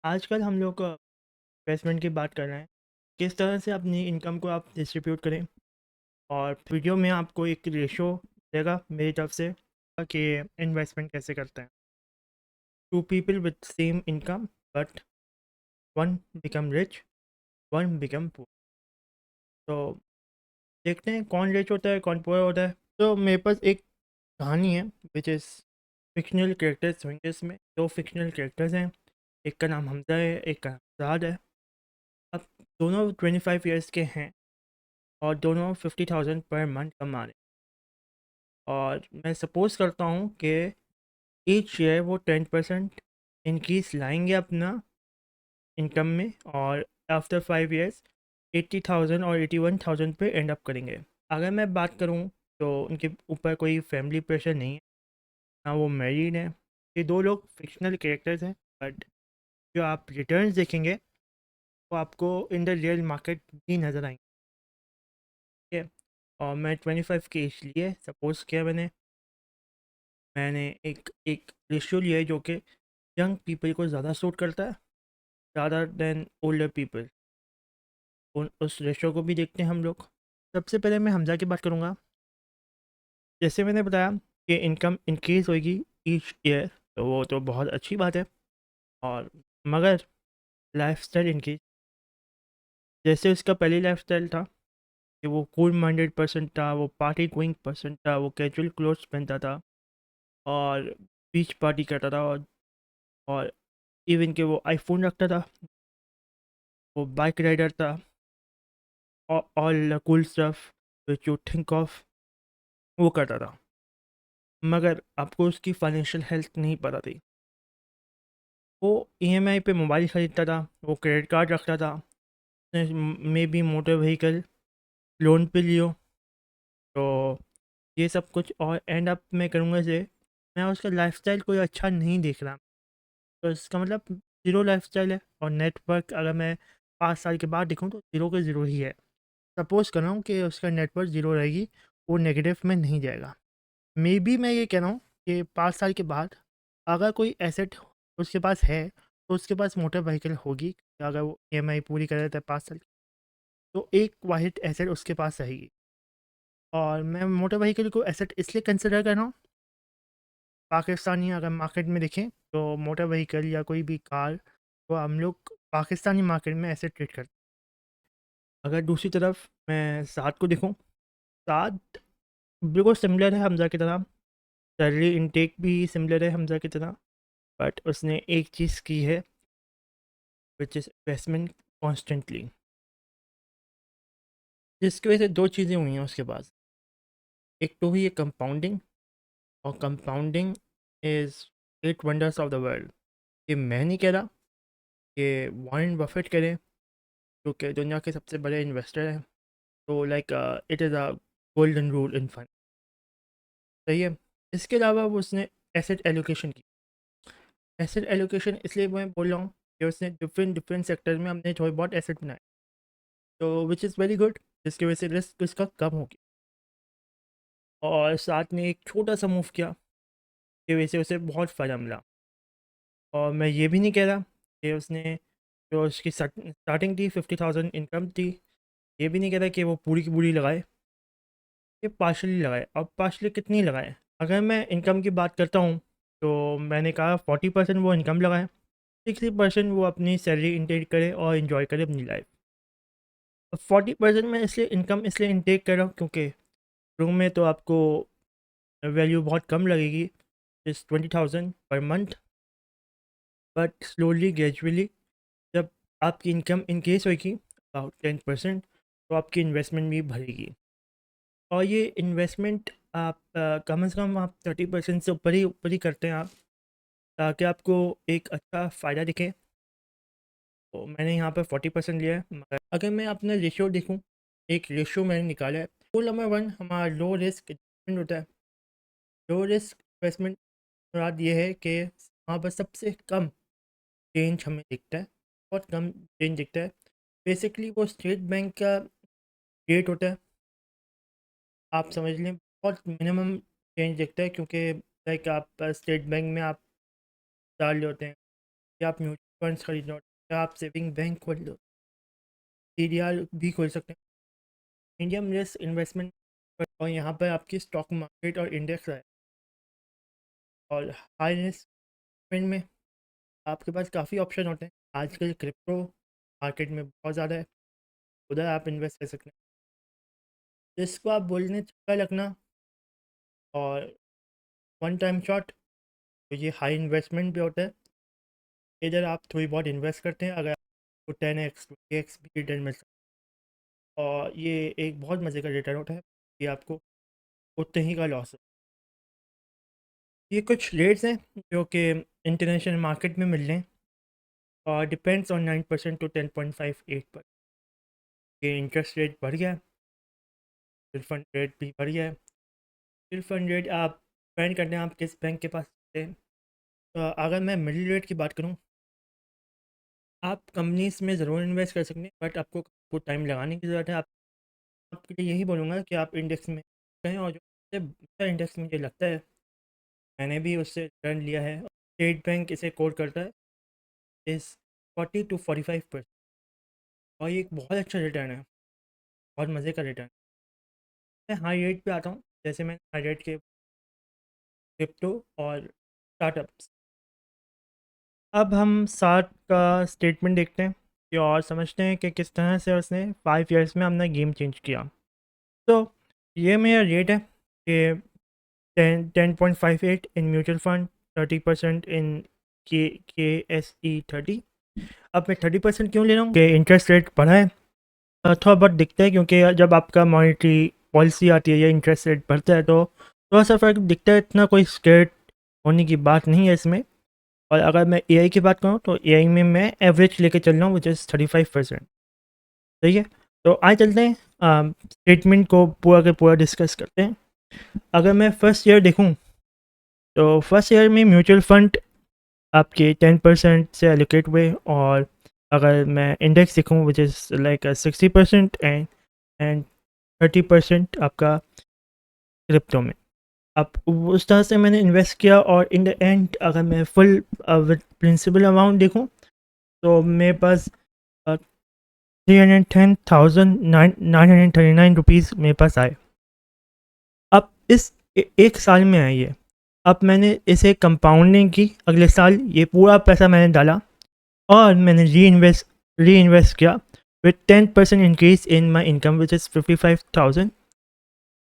आजकल हम लोग इन्वेस्टमेंट की बात कर रहे हैं। किस तरह से अपनी इनकम को आप डिस्ट्रीब्यूट करें और वीडियो में आपको एक रेशो देगा मेरी तरफ से कि इन्वेस्टमेंट कैसे करते हैं। Two people with same income but one become rich, one become poor. तो देखते हैं कौन रिच होता है कौन पुअर होता है। तो मेरे पास एक कहानी है विच इज़ फिक्शनल कैरेक्टर्स होंगे। इसमें दो फिक्शनल कैरेक्टर्स हैं, एक का नाम हमजा है, एक का नाम आज़ाद है। अब दोनों 25 ईयर्स के हैं और दोनों 50,000 पर मंथ कमा रहे हैं। और मैं सपोज़ करता हूँ कि ईच ईयर वो 10% इंक्रीज़ लाएंगे अपना इनकम में, और आफ्टर 5 ईयर्स 80,000 और 81,000 पे एंड अप करेंगे। अगर मैं बात करूँ तो उनके ऊपर कोई फैमिली प्रेशर नहीं है, ना वो मैरिड है। ये दो लोग फिक्शनल कैरेक्टर्स हैं, बट जो आप रिटर्न्स देखेंगे वो आपको इन द रियल मार्केट भी नज़र आएंगे। ठीक है। और मैं 25 के एज लिए सपोज़ किया मैंने एक एक रेशियो लिया है जो कि यंग पीपल को ज़्यादा सूट करता है ज़्यादा देन ओल्डर पीपल। उस रेशियो को भी देखते हैं हम लोग। सबसे पहले मैं हमज़ा की बात करूँगा। जैसे मैंने बताया कि इनकम इंक्रीज़ होगी ईच ईयर, तो वो तो बहुत अच्छी बात है। और मगर लाइफस्टाइल इंक्रीज, जैसे उसका पहली लाइफस्टाइल था कि वो कूल माइंडेड पर्सन था, वो पार्टी गोइंग पर्सन था, वो कैजुअल क्लोथ्स पहनता था और बीच पार्टी करता था, और इवन के वो आईफोन रखता था, वो बाइक राइडर था, all cool stuff which you think of वो करता था। मगर आपको उसकी फाइनेंशियल हेल्थ नहीं पता थी। वो ईएमआई पे मोबाइल ख़रीदता था, वो क्रेडिट कार्ड रखता था, may be motor vehicle loan पे लियो। तो ये सब कुछ और एंड अप मैं करूँगा से मैं उसका लाइफस्टाइल कोई अच्छा नहीं देख रहा। तो इसका मतलब ज़ीरो लाइफस्टाइल है। और नेटवर्क अगर मैं 5 साल के बाद देखूँ तो ज़ीरो के ज़ीरो ही है। सपोज़ कर रहा हूँ कि उसका नेटवर्क ज़ीरो रहेगी, वो नेगेटिव में नहीं जाएगा। मे बी मैं ये कह रहा हूँ कि 5 साल के बाद अगर कोई एसेट उसके पास है तो उसके पास मोटर व्हीकल होगी। अगर वो ईएमआई पूरी कर देता है 5 साल की, तो एक वाहिद एसेट उसके पास रहेगी। और मैं मोटर व्हीकल को एसेट इसलिए कंसिडर कर रहा हूँ, पाकिस्तानी अगर मार्केट में देखें तो मोटर व्हीकल या कोई भी कार तो हम लोग पाकिस्तानी मार्केट में एसेट ट्रीट करते हैं। अगर दूसरी तरफ मैं साद को देखूँ, साद बिल्कुल सिमिलर है हमज़ा की तरह, सैलरी इनटेक भी सिमिलर है हमज़ा की तरह, बट उसने एक चीज़ की है विच इज़ इन्वेस्टमेंट कॉन्स्टेंटली, जिसकी वजह से दो चीज़ें हुई हैं उसके पास। एक तो हुई है कंपाउंडिंग, और compounding is eight wonders of the world. ये मैं नहीं कह रहा, कि वॉरेन बफेट करें जो कि दुनिया के सबसे बड़े इन्वेस्टर हैं। तो like it is a golden rule in fun, सही है। इसके अलावा वो उसने एसेट एलोकेशन की। एसेट एलोकेशन इसलिए मैं बोल रहा हूँ कि उसने डिफरेंट डिफरेंट सेक्टर में अपने थोड़े बहुत एसेट बनाए, तो विच इज़ वेरी गुड, जिसकी वजह से रिस्क उसका कम हो गया। और साथ में एक छोटा सा मूव किया कि वजह से उसे बहुत फ़ायदा मिला। और मैं ये भी नहीं कह रहा कि उसने जो उसकी स्टार्टिंग थी 50,000 इनकम थी, ये भी नहीं कह रहा कि वो पूरी की पूरी लगाए, ये पार्शली लगाए। अब पार्शली कितनी लगाए? अगर मैं इनकम की बात करता हूँ तो मैंने कहा 40% वो इनकम लगाए, 60% वो अपनी सैलरी इंटेक करे और इन्जॉय करे अपनी लाइफ। 40% मैं इसलिए इनकम इसलिए इंटेक कर रहा हूँ क्योंकि रूम में तो आपको वैल्यू बहुत कम लगेगी, इस 20,000 per month. But slowly gradually जब आपकी इनकम इनक्रीज होगी अबाउट 10%, तो आपकी इन्वेस्टमेंट भी बढ़ेगी। और ये इन्वेस्टमेंट आप कम से कम आप 30% से ऊपर ही करते हैं आप, ताकि आपको एक अच्छा फ़ायदा दिखे। तो मैंने यहाँ पर 40% लिया है। मगर अगर मैं अपना रेशियो देखूँ, एक रेशियो मैंने निकाला है। रूल नंबर 1 हमारा लो रिस्क इन्वेस्टमेंट होता है। लो रिस्क इन्वेस्टमेंट मुराद ये है कि वहाँ पर सबसे कम चेंज हमें दिखता है, बहुत कम चेंज दिखता है। बेसिकली वो स्टेट बैंक का रेट होता है, आप समझ लें बहुत मिनिमम चेंज दिखता है, क्योंकि लाइक आप स्टेट बैंक में आप डाल रहे होते हैं या आप म्यूचुअल फंड्स खरीदना होता है, आप सेविंग बैंक खोल लो, CDR भी खोल सकते हैं। इंडिया में जस्ट इन्वेस्टमेंट और यहाँ पर आपकी स्टॉक मार्केट और इंडेक्स है। और हाई इन्वेस्टमेंट में आपके पास काफ़ी ऑप्शन होते हैं। आजकल क्रिप्टो मार्केट में बहुत ज़्यादा है, उधर आप इन्वेस्ट कर सकते हैं। जिसको आप बोलने छक्का लगना और वन टाइम शॉट, तो ये हाई इन्वेस्टमेंट भी होता है। इधर आप थोड़ी बहुत इन्वेस्ट करते हैं, अगर आपको 10x 20x भी रिटर्न मिल सकता है, और ये एक बहुत मज़े का रिटर्न होता है। ये आपको उतने ही का लॉस है। ये कुछ रेट्स हैं जो कि इंटरनेशनल मार्केट में मिल रहे हैं, और डिपेंड्स ऑन 9% टू 10.58 पर। ये इंटरेस्ट रेट बढ़ गया है, सिर्फ फंड रेट भी बढ़ गया है। सिर्फ फंड रेट आप डिपेंड करते हैं आप किस बैंक के पास हैं। तो अगर मैं मिडिल रेट की बात करूँ, आप कंपनीज में ज़रूर इन्वेस्ट कर सकते हैं, बट आपको टाइम लगाने की ज़रूरत है। आपके लिए यही बोलूँगा कि आप इंडेक्स में कहें, और जो सबसे अच्छा इंडेक्स मुझे लगता है, मैंने भी उससे रिटर्न लिया है, स्टेट बैंक इसे कोट करता है, इज़ 40 to 45%। और ये एक बहुत अच्छा रिटर्न है, बहुत मज़े का रिटर्न। मैं हाई रेट पे आता हूँ, जैसे मैं हाई रेट के क्रिप्टो और स्टार्टअप्स। अब हम सार्क का स्टेटमेंट देखते हैं कि और समझते हैं कि किस तरह से उसने 5 ईयर्स में अपना गेम चेंज किया। तो ये मेरा रेट है कि 10.58 in mutual fund, 30% in KSE 30। अब मैं 30% क्यों ले रहा हूँ कि इंटरेस्ट रेट बढ़ा है, थोड़ा बहुत दिखता है, क्योंकि जब आपका मॉनेटरी पॉलिसी आती है या इंटरेस्ट रेट बढ़ता है तो थोड़ा सा फ़र्क दिखता है। इतना कोई स्केर्ड होने की बात नहीं है इसमें। और अगर मैं AI की बात करूँ तो AI में मैं एवरेज लेके चल रहा हूँ, विच इज़ 35%। ठीक है, तो आए चलते हैं स्टेटमेंट को पूरा के पूरा डिस्कस करते हैं। अगर मैं फर्स्ट ईयर देखूँ तो फर्स्ट ईयर में म्यूचुअल फंड आपके 10% से एलोकेट हुए, और अगर मैं इंडेक्स देखूँ विच इज़ लाइक 60%, एंड 30% आपका क्रिप्टो में। अब उस तरह से मैंने इन्वेस्ट किया, और इन द एंड अगर मैं फुल विद प्रिंसिपल अमाउंट देखूँ तो मेरे पास 310,939 मेरे पास आए। अब इस एक साल में आई है। अब मैंने इसे कंपाउंडिंग की, अगले साल ये पूरा पैसा मैंने डाला और मैंने री इन्वेस्ट किया with 10% increase in my income which is 55,000।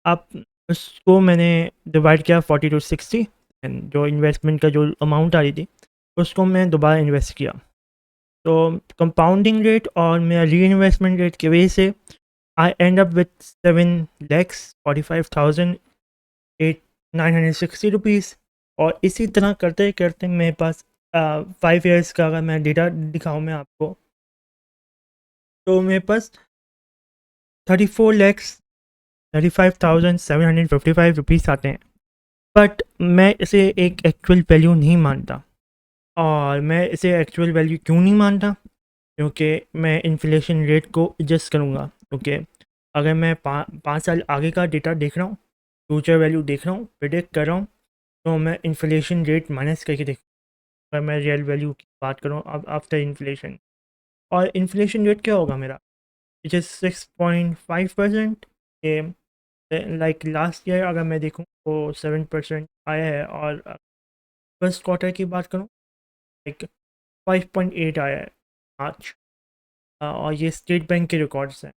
अब उसको मैंने डिवाइड किया 40 to 60, एंड जो इन्वेस्टमेंट का जो अमाउंट आ रही थी उसको मैं दोबारा इन्वेस्ट किया। तो कंपाउंडिंग रेट और मेरा री इन्वेस्टमेंट रेट की वजह से आई एंड अप विथ 7,45,960 रुपीज़। और इसी तरह करते करते मेरे पास 5 ईयर्स का अगर मैं डेटा दिखाऊँ मैं आपको, तो मेरे पास 34,35,755 आते हैं। बट मैं इसे एक एक्चुअल वैल्यू नहीं मानता। और मैं इसे एक्चुअल वैल्यू क्यों नहीं मानता, क्योंकि मैं इन्फ्लेशन रेट को एडजस्ट करूँगा। क्योंकि अगर मैं 5 साल आगे का डेटा देख रहा हूँ, फ्यूचर वैल्यू देख रहा हूँ, प्रिडिक्ट कर रहा हूँ, तो मैं इन्फ्लेशन रेट माइनस करके देखूँ। अगर मैं रियल वैल्यू की बात करूँ अब आफ्टर इन्फ्लेशन, और इन्फ्लेशन रेट क्या होगा मेरा, विच इज़ 6.5%। ये लाइक लास्ट ईयर अगर मैं देखूँ तो 7% आया है, और फर्स्ट क्वार्टर की बात करूँ लाइक 5.8 आया है आज। और ये स्टेट बैंक के रिकॉर्ड्स हैं।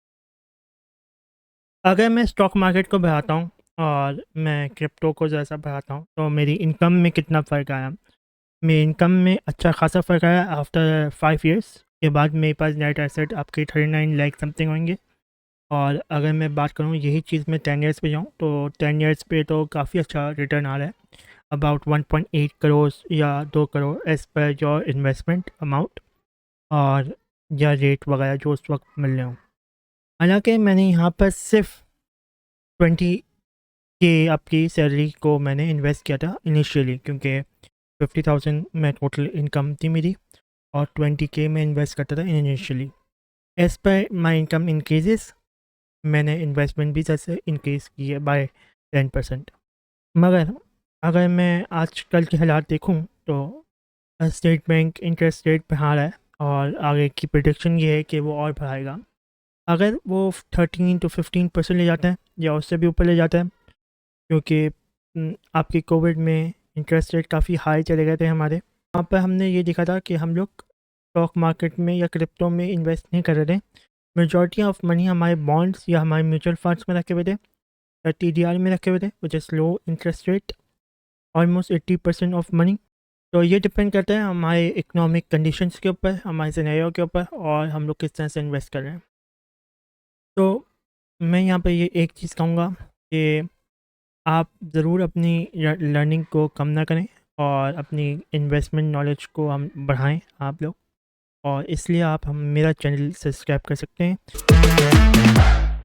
अगर मैं स्टॉक मार्केट को बढ़ाता हूँ और मैं क्रिप्टो को जैसा बढ़ाता हूँ तो मेरी इनकम में कितना फ़र्क आया, मेरी इनकम में अच्छा खासा फ़र्क आया। आफ्टर 5 ईयर्स के बाद मेरे पास नेट एसेट आपके 39 लाख समथिंग होंगे। और अगर मैं बात करूँ यही चीज़ मैं 10 ईयर्स पे जाऊँ तो 10 ईयर्स पे तो काफ़ी अच्छा रिटर्न आ रहा है, अबाउट 1.8 करोड़ या 2 crore as per your investment amount और या रेट वगैरह जो उस वक्त मिल रहे हों। हालांकि मैंने यहाँ पर सिर्फ 20 के आपकी सैलरी को मैंने इन्वेस्ट किया था इनिशियली, क्योंकि 50,000 में टोटल इनकम थी मेरी, और 20K में इन्वेस्ट करता था initially. As per my income increases मैंने इन्वेस्टमेंट भी जैसे इंक्रीज़ की है बाय 10%। मगर अगर मैं आजकल के हालात देखूं तो स्टेट बैंक इंटरेस्ट रेट बढ़ा रहा है और आगे की प्रेडिक्शन ये है कि वो और बढ़ाएगा। अगर वो 13 to 15% ले जाता है या उससे भी ऊपर ले जाता है, क्योंकि आपकी कोविड में इंटरेस्ट रेट काफ़ी हाई चले गए थे हमारे, वहाँ पर हमने ये देखा था कि हम लोग स्टॉक मार्केट में या क्रिप्टो में इन्वेस्ट नहीं कर रहे थे। मेजॉरिटी ऑफ मनी हमारे बॉन्ड्स या हमारे म्यूचुअल फंड्स में रखे हुए थे या TDR में रखे हुए थे, which is low interest rate, almost 80% of money. तो ये डिपेंड करता है हमारे इकोनॉमिक कंडीशंस के ऊपर, हमारे सिनेरियो के ऊपर, और हम लोग किस तरह से इन्वेस्ट कर रहे हैं। तो मैं यहाँ पे ये एक चीज़ कहूँगा कि आप ज़रूर अपनी लर्निंग को कम ना करें और अपनी इन्वेस्टमेंट नॉलेज को हम बढ़ाएं आप लोग, और इसलिए आप हम मेरा चैनल सब्सक्राइब कर सकते हैं।